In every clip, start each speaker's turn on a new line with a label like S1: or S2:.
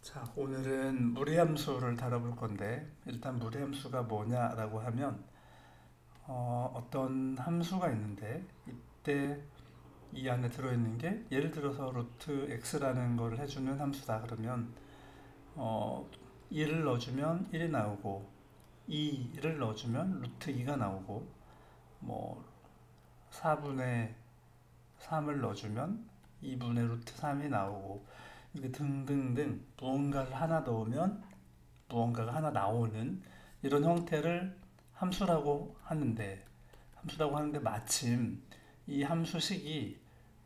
S1: 자, 오늘은 무리함수를 다뤄볼 건데, 일단 무리함수가 뭐냐라고 하면 떤 함수가 있는데, 이때 이 안에 들어있는 게 예를 들어서 루트 x라는 걸 해주는 함수다 그러면 어, 1을 넣어주면 1이 나오고 2를 넣어주면 루트 2가 나오고 뭐 4분의 3을 넣어주면 2분의 루트 3이 나오고 이렇게 등등등 무언가를 하나 넣으면 무언가가 하나 나오는 이런 형태를 함수라고 하는데 마침 이 함수식이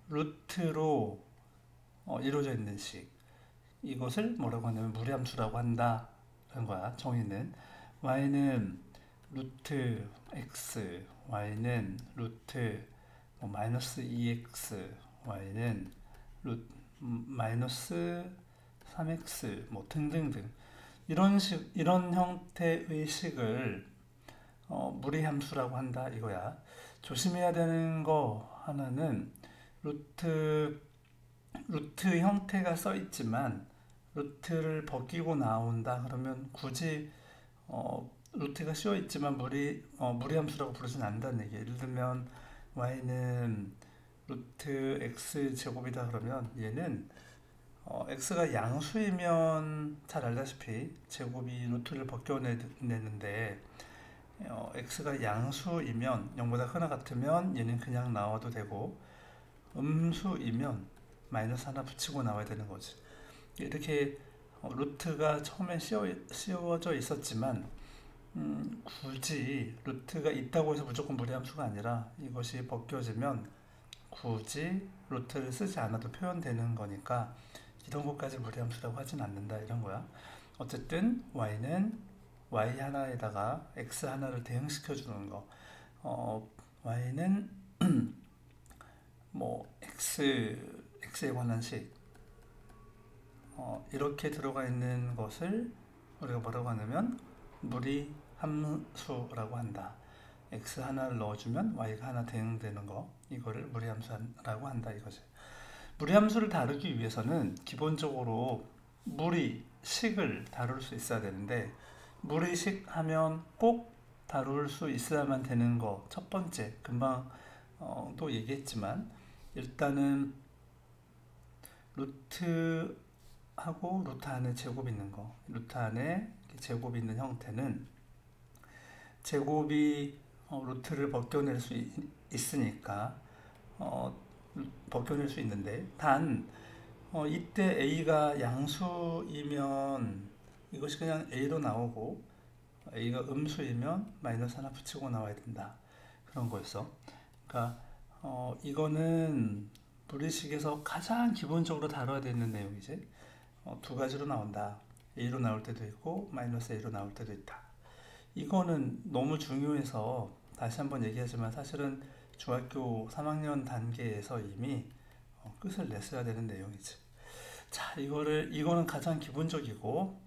S1: 루트로 이루어져 있는 식, 이것을 뭐라고 하냐면 무리함수라고 한다는 거야. 정의는 y는 루트 x, y는 루트 마이너스 2x, y는 마이너스 3x 뭐 등등등 이런 형태의 식을 무리함수라고 한다 이거야. 조심해야 되는 거 하나는 루트 형태가 써 있지만 루트를 벗기고 나온다 그러면 굳이 루트가 씌워 있지만 무리함수라고 부르진 않는다는 얘기. 예를 들면 y는 루트 x 제곱이다 그러면 얘는 x가 양수이면 잘 알다시피 제곱이 루트를 벗겨내는데 x가 양수이면 0보다 크나 같으면 얘는 그냥 나와도 되고 음수이면 마이너스 하나 붙이고 나와야 되는 거지. 이렇게 루트가 처음에 씌워져 있었지만 굳이 루트가 있다고 해서 무조건 무리함수가 아니라 이것이 벗겨지면 굳이 루트를 쓰지 않아도 표현되는 거니까 이런 것까지 무리함수라고 하진 않는다 이런 거야. 어쨌든 y는 y 하나에다가 x 하나를 대응시켜 주는 거. y는 뭐 x에 관한 식 이렇게 들어가 있는 것을 우리가 뭐라고 하냐면 무리함수라고 한다. x 하나를 넣어주면 y가 하나 대응되는 거, 이거를 무리함수라고 한다 이거지. 무리함수를 다루기 위해서는 기본적으로 무리식을 다룰 수 있어야 되는데, 무리식 하면 꼭 다룰 수 있어야만 되는 거 첫 번째, 금방 또 얘기했지만 일단은 루트하고 루트 안에 제곱 있는 거, 루트 안에 제곱이 있는 형태는 제곱이 루트를 벗겨낼 수 있으니까 벗겨낼 수 있는데, 단 이때 a가 양수이면 이것이 그냥 a로 나오고 a가 음수이면 마이너스 하나 붙이고 나와야 된다 그런 거였어. 그러니까 이거는 무리식에서 가장 기본적으로 다뤄야 되는 내용이지. 두 가지로 나온다. a로 나올 때도 있고 마이너스 a로 나올 때도 있다. 이거는 너무 중요해서 다시 한번 얘기하지만 사실은 중학교 3학년 단계에서 이미 끝을 냈어야 되는 내용이지. 자, 이거는 가장 기본적이고,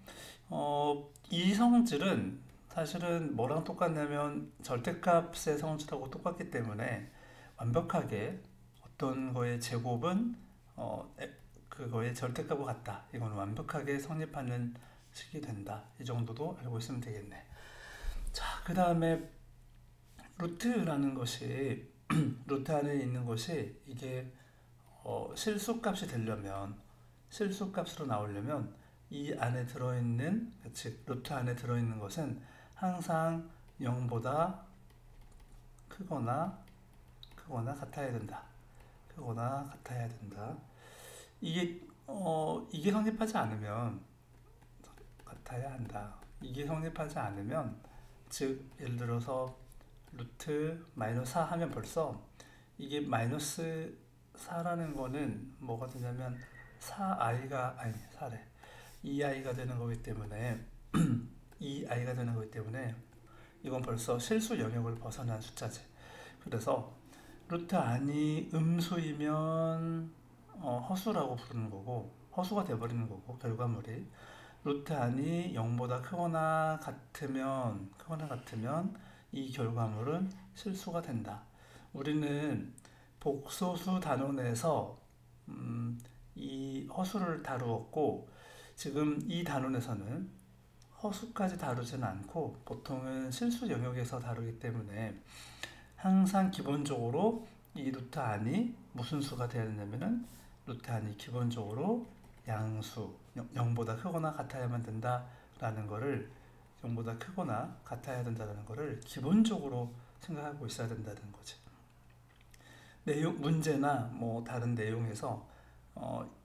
S1: 이 성질은 사실은 뭐랑 똑같냐면 절대값의 성질하고 똑같기 때문에 완벽하게 어떤 거의 제곱은 그거의 절대값과 같다. 이건 완벽하게 성립하는 식이 된다. 이 정도도 알고 있으면 되겠네. 자, 그 다음에 루트라는 것이 루트 안에 있는 것이 이게 실수값이 되려면, 실수값으로 나오려면 이 안에 들어있는, 즉 루트 안에 들어있는 것은 항상 0보다 크거나 같아야 된다. 크거나 같아야 된다. 이게 성립하지 않으면 같아야 한다. 이게 성립하지 않으면, 즉 예를 들어서 루트 마이너스 4 하면 벌써 이게 마이너스 4라는 거는 뭐가 되냐면 4i가 아니 4래 2i가 되는 거기 때문에 2i가 되는 거기 때문에 이건 벌써 실수 영역을 벗어난 숫자지. 그래서 루트 안이 음수이면 허수라고 부르는 거고, 허수가 돼버리는 거고, 결과물이 루트 안이 0보다 크거나 같으면 이 결과물은 실수가 된다. 우리는 복소수 단원에서 이 허수를 다루었고, 지금 이 단원에서는 허수까지 다루지는 않고 보통은 실수 영역에서 다루기 때문에 항상 기본적으로 이 루트 안이 무슨 수가 되어야 되냐면은 루트 안이 기본적으로 양수 0보다 크거나 같아야만 된다라는 거를 0보다 크거나 같아야 된다는 거를 기본적으로 생각하고 있어야 된다는 거지. 내용 문제나 뭐 다른 내용에서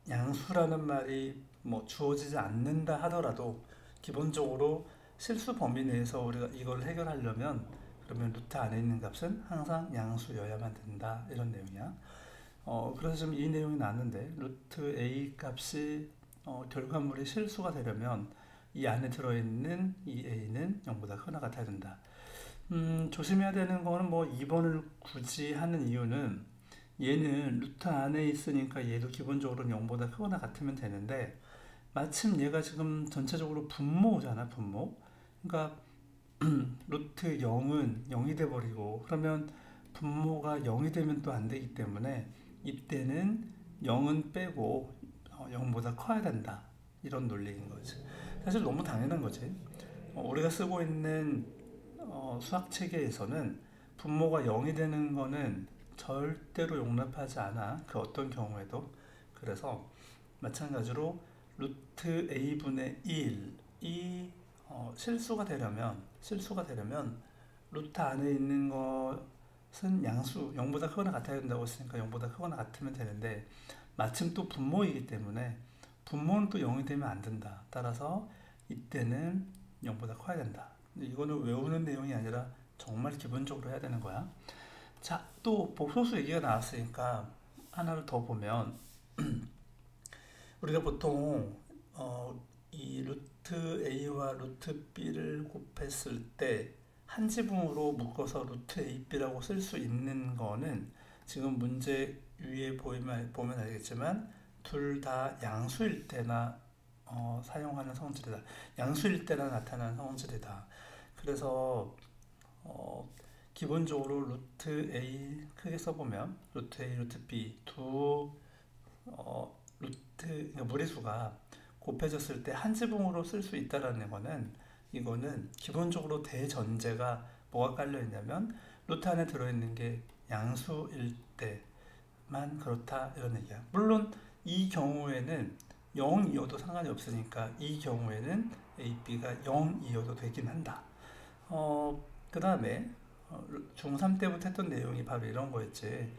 S1: 양수라는 말이 뭐 주어지지 않는다 하더라도 기본적으로 실수 범위 내에서 우리가 이걸 해결하려면 그러면 루트 안에 있는 값은 항상 양수여야만 된다 이런 내용이야. 그래서 지금 이 내용이 나왔는데 루트 a 값이 결과물이 실수가 되려면 이 안에 들어있는 이 a는 0보다 크거나 같아야 된다. 조심해야 되는 거는 뭐 2번을 굳이 하는 이유는 얘는 루트 안에 있으니까 얘도 기본적으로 0보다 크거나 같으면 되는데 마침 얘가 지금 전체적으로 분모잖아, 분모. 그러니까 루트 0은 0이 돼버리고 그러면 분모가 0이 되면 또 안 되기 때문에 이때는 0은 빼고 0보다 커야 된다 이런 논리인 거지. 사실 너무 당연한 거지. 우리가 쓰고 있는 수학 체계에서는 분모가 0이 되는 거는 절대로 용납하지 않아. 그 어떤 경우에도. 그래서 마찬가지로 루트 a분의 1이 실수가 되려면 루트 안에 있는 것은 양수 0보다 크거나 같아야 된다고 했으니까 0보다 크거나 같으면 되는데 마침 또 분모이기 때문에 분모는 또 0이 되면 안 된다. 따라서 이때는 0보다 커야 된다. 근데 이거는 외우는 내용이 아니라 정말 기본적으로 해야 되는 거야. 자, 또 복소수 얘기가 나왔으니까 하나를 더 보면 우리가 보통 이 루트 a와 루트 b를 곱했을 때 한 지붕으로 묶어서 루트 ab라고 쓸 수 있는 거는 지금 문제 위에 보면 알겠지만 둘 다 양수일 때나 사용하는 성질이다. 양수일 때나 나타나는 성질이다. 그래서 기본적으로 루트 a 크게 써보면 루트 a, 루트 b 두 그러니까 무리수가 곱해졌을 때 한 지붕으로 쓸 수 있다라는 거는 이거는 기본적으로 대전제가 뭐가 깔려 있냐면 루트 안에 들어있는 게 양수일 때만 그렇다 이런 얘기야. 물론 이 경우에는 0이어도 상관이 없으니까 이 경우에는 a, b가 0이어도 되긴 한다. 그 다음에 중3 때부터 했던 내용이 바로 이런 거였지.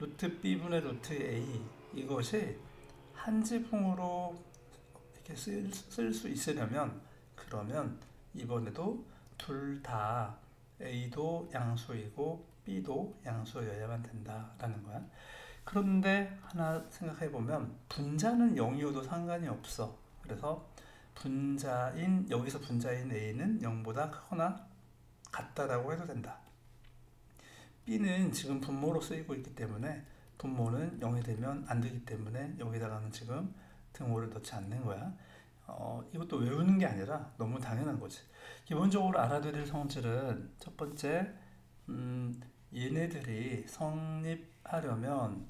S1: 루트 b분의 루트 a 이것이 한 지붕으로 이렇게 쓸 수 있으려면 그러면 이번에도 둘 다 a도 양수이고 b도 양수여야만 된다라는 거야. 그런데 하나 생각해 보면 분자는 0이어도 상관이 없어. 그래서 여기서 분자인 a는 0보다 크거나 같다라고 해도 된다. b는 지금 분모로 쓰이고 있기 때문에 분모는 0이 되면 안 되기 때문에 여기다가는 지금 등호를 넣지 않는 거야. 이것도 외우는 게 아니라 너무 당연한 거지. 기본적으로 알아둬야 될 성질은 첫 번째, 얘네들이 성립하려면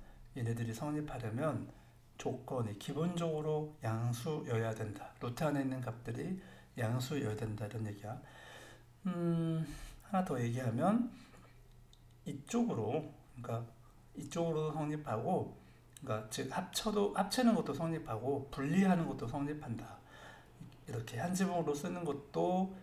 S1: 조건이 기본적으로 양수여야 된다. 루트 안에 있는 값들이 양수여야 된다 이런 얘기야. 하나 더 얘기하면 그러니까 이쪽으로 성립하고, 그러니까 즉 합치는 것도 성립하고 분리하는 것도 성립한다. 이렇게 한 지붕으로 쓰는 것도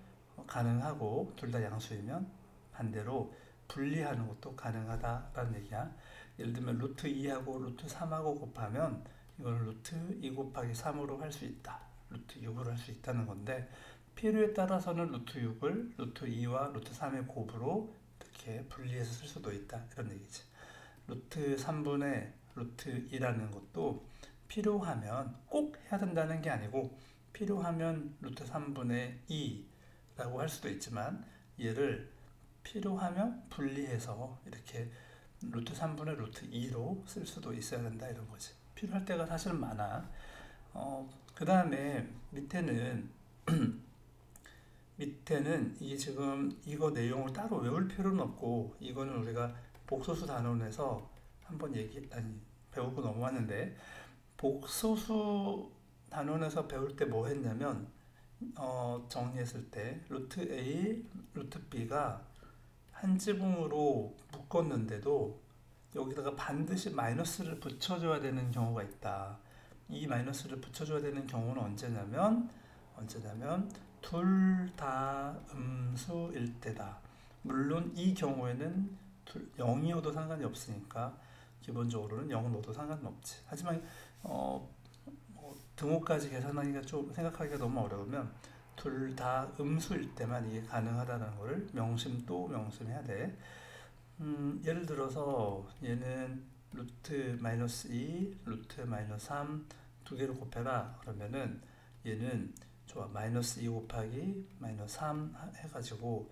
S1: 가능하고 둘 다 양수이면 반대로 분리하는 것도 가능하다라는 얘기야. 예를 들면 루트 2하고 루트 3하고 곱하면 이걸 루트 2 곱하기 3으로 할 수 있다. 루트 6으로 할 수 있다는 건데 필요에 따라서는 루트 6을 루트 2와 루트 3의 곱으로 이렇게 분리해서 쓸 수도 있다. 이런 얘기지. 루트 3분의 루트 2라는 것도 필요하면 꼭 해야 된다는 게 아니고 필요하면 루트 3분의 2라고 할 수도 있지만 얘를 필요하면 분리해서 이렇게 루트 3분의 루트 2로 쓸 수도 있어야 된다 이런 거지. 필요할 때가 사실 많아. 그 다음에 밑에는 이게 지금 이거 내용을 따로 외울 필요는 없고 이거는 우리가 복소수 단원에서 한번 배우고 넘어왔는데 복소수 단원에서 배울 때 뭐 했냐면 정리했을 때 루트 A, 루트 B가 한 지붕으로 묶었는데도 여기다가 반드시 마이너스를 붙여줘야 되는 경우가 있다. 이 마이너스를 붙여줘야 되는 경우는 언제냐면 둘 다 음수일 때다. 물론 이 경우에는 0이어도 상관이 없으니까 기본적으로는 0 넣어도 상관은 없지. 하지만 등호까지 계산하기가 좀 생각하기가 너무 어려우면 둘 다 음수일 때만 이게 가능하다는 것을 명심 또 명심해야 돼. 예를 들어서 얘는 루트 마이너스 2, 루트 마이너스 3 두 개를 곱해라. 그러면은 얘는 좋아 마이너스 2 곱하기 마이너스 3 해가지고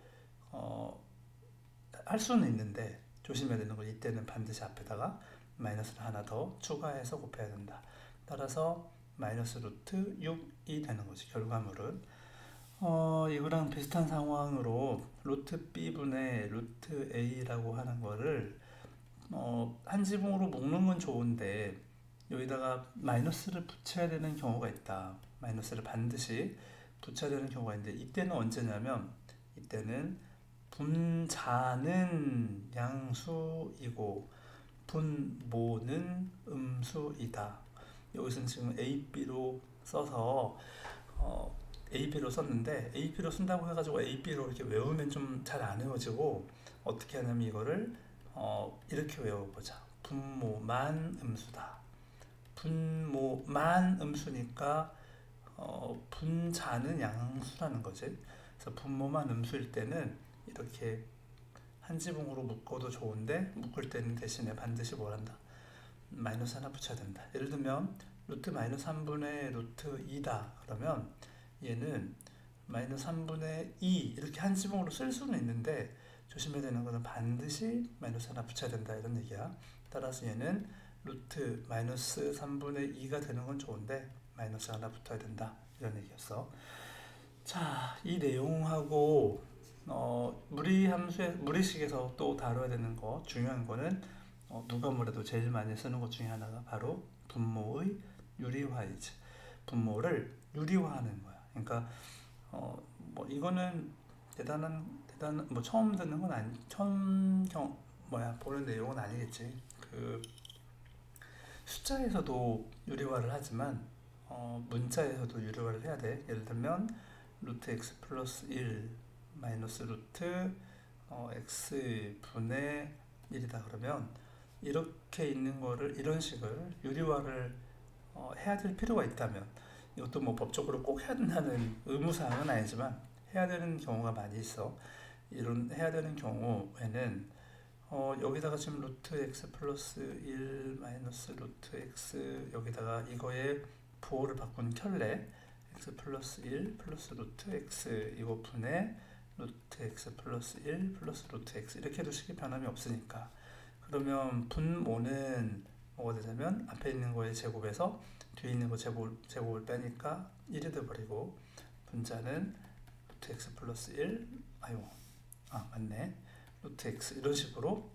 S1: 할 수는 있는데 조심해야 되는 건 이때는 반드시 앞에다가 마이너스를 하나 더 추가해서 곱해야 된다. 따라서 마이너스 루트 6이 되는 거지. 결과물은 이거랑 비슷한 상황으로 루트 b분의 루트 a라고 하는 거를 한 지붕으로 묶는 건 좋은데 여기다가 마이너스를 붙여야 되는 경우가 있다. 마이너스를 반드시 붙여야 되는 경우가 있는데 이때는 언제냐면 이때는 분자는 양수이고 분모는 음수이다. 여기서는 지금 A, B로 써서 AB로 썼는데 AB로 쓴다고 해가지고 AB로 이렇게 외우면 좀 잘 안 외워지고 어떻게 하냐면 이거를 이렇게 외워보자. 분모만 음수다. 분모만 음수니까 분자는 양수라는 거지. 그래서 분모만 음수일 때는 이렇게 한 지붕으로 묶어도 좋은데 묶을 때는 대신에 반드시 뭘 한다. 마이너스 하나 붙여야 된다. 예를 들면 루트 마이너스 3분의 루트 2다. 그러면 얘는 마이너스 3분의 2 이렇게 한 지붕으로 쓸 수는 있는데 조심해야 되는 것은 반드시 마이너스 하나 붙여야 된다 이런 얘기야. 따라서 얘는 루트 마이너스 3분의 2가 되는 건 좋은데 마이너스 하나 붙어야 된다 이런 얘기였어. 자, 이 내용하고 무리식에서 또 다뤄야 되는 거 중요한 거는 누가 뭐래도 제일 많이 쓰는 것 중에 하나가 바로 분모의 유리화이지. 분모를 유리화하는 거야. 그러니까 뭐 이거는 대단한 뭐 처음 듣는 건 아니 보는 내용은 아니겠지. 그 숫자에서도 유리화를 하지만 문자에서도 유리화를 해야 돼. 예를 들면 루트 x 플러스 1 마이너스 루트 x 분의 1이다 그러면 이렇게 있는 거를 이런 식을 유리화를 해야 될 필요가 있다면 이것도 뭐 법적으로 꼭 해야 된다는 의무사항은 아니지만 해야 되는 경우가 많이 있어. 이런 해야 되는 경우에는 여기다가 지금 루트 x 플러스 1 마이너스 루트 x 여기다가 이거에 부호를 바꾼 켤레 x 플러스 1 플러스 루트 x 이거 분의 루트 x 플러스 1 플러스 루트 x 이렇게 해도 변함이 없으니까 그러면 분모는 뭐가 되냐면 앞에 있는 거의 제곱에서 뒤에 있는 거 제곱을 빼니까 1이 돼버리고 분자는 루트 x 플러스 1 맞네 루트 x 이런 식으로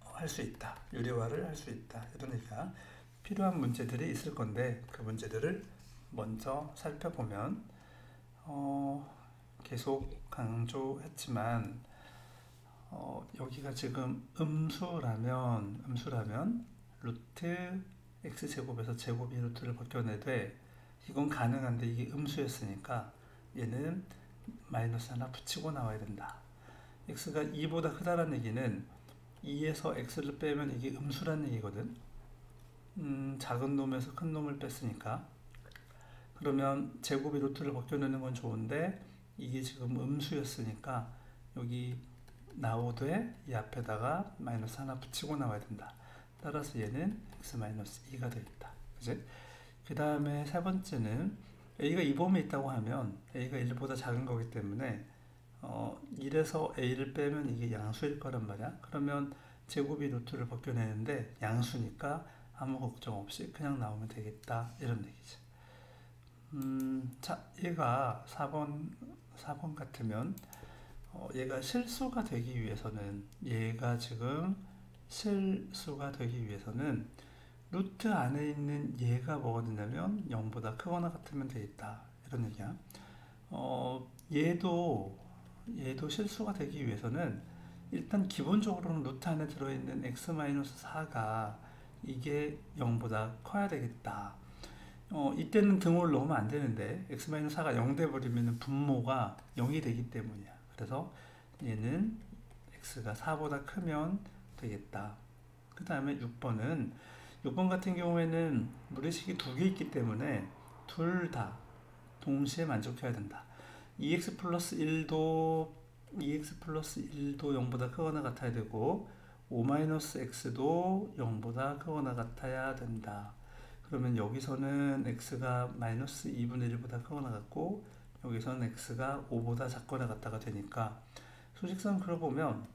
S1: 할 수 있다. 유리화를 할 수 있다. 이런 얘기가 필요한 문제들이 있을 건데 그 문제들을 먼저 살펴보면 계속 강조했지만 여기가 지금 음수라면 루트 x제곱에서 제곱이 루트를 벗겨내되 이건 가능한데 이게 음수였으니까 얘는 마이너스 하나 붙이고 나와야 된다. x가 2보다 크다는 얘기는 2에서 x를 빼면 이게 음수라는 얘기거든. 작은 놈에서 큰 놈을 뺐으니까 그러면 제곱이 루트를 벗겨내는 건 좋은데 이게 지금 음수였으니까 여기 나오되 이 앞에다가 마이너스 하나 붙이고 나와야 된다. 따라서 얘는 x-2가 되겠다. 그치? 그 다음에 세 번째는 a가 2범위에 있다고 하면 a가 1보다 작은 거기 때문에 1에서 a를 빼면 이게 양수일 거란 말이야. 그러면 제곱이 루트를 벗겨내는데 양수니까 아무 걱정 없이 그냥 나오면 되겠다. 이런 얘기지. 자, 얘가 4번 같으면 얘가 실수가 되기 위해서는 얘가 지금 실수가 되기 위해서는 루트 안에 있는 얘가 뭐가 되냐면 0보다 크거나 같으면 되겠다 이런 얘기야. 얘도 실수가 되기 위해서는 일단 기본적으로는 루트 안에 들어있는 x-4가 이게 0보다 커야 되겠다. 이때는 등호를 넣으면 안 되는데 x-4가 0 돼버리면 분모가 0이 되기 때문이야. 그래서 얘는 x가 4보다 크면 되겠다. 그 다음에 6번 같은 경우에는 무리식이 두 개 있기 때문에 둘 다 동시에 만족해야 된다. 2x 플러스 1도 0보다 크거나 같아야 되고 5-x도 0보다 크거나 같아야 된다. 그러면 여기서는 x가 마이너스 2분의 1보다 크거나 같고 여기서는 x가 5보다 작거나 같다가 되니까 수직선 그려보면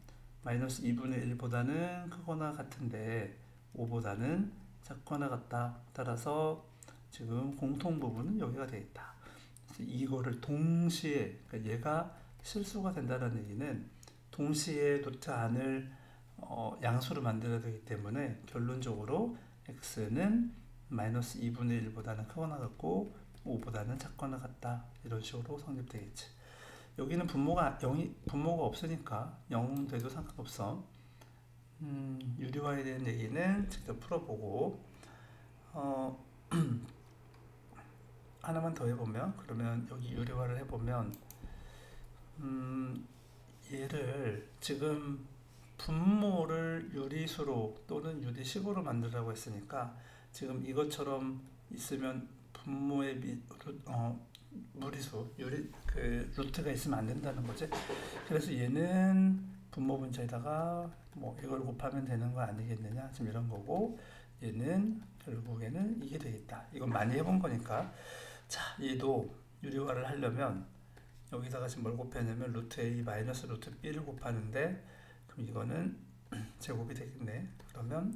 S1: 마이너스 2분의 1보다는 크거나 같은데 5보다는 작거나 같다. 따라서 지금 공통 부분은 여기가 되겠다. 이거를 동시에, 그러니까 얘가 실수가 된다는 얘기는 동시에 루트 안을 양수로 만들어야 되기 때문에 결론적으로 x는 마이너스 2분의 1보다는 크거나 같고 5보다는 작거나 같다. 이런 식으로 성립되겠지. 여기는 분모가 없으니까 0 돼도 상관없어. 유리화에 대한 얘기는 직접 풀어보고 하나만 더 해보면, 그러면 여기 유리화를 해보면 얘를 지금 분모를 유리수로 또는 유리식으로 만들라고 했으니까 지금 이것처럼 있으면 분모의 무리수, 루트가 있으면 안 된다는 거지. 그래서 얘는 분모 분자에다가 뭐 이걸 곱하면 되는 거 아니겠느냐, 지금 이런 거고, 얘는 결국에는 이게 되겠다. 이건 많이 해본 거니까. 자, 얘도 유리화를 하려면 여기다가 지금 뭘 곱했냐면 루트 a 마이너스 루트 b를 곱하는데, 그럼 이거는 제곱이 되겠네. 그러면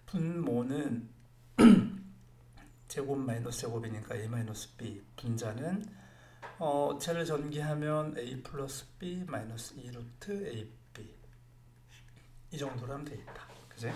S1: 분모는 제곱 마이너스 제곱이니까 a 마이너스 b, 분자는 쟤를 전개하면 a 플러스 b 마이너스 2 루트 ab, 이 정도로 하면 되겠다. 그지?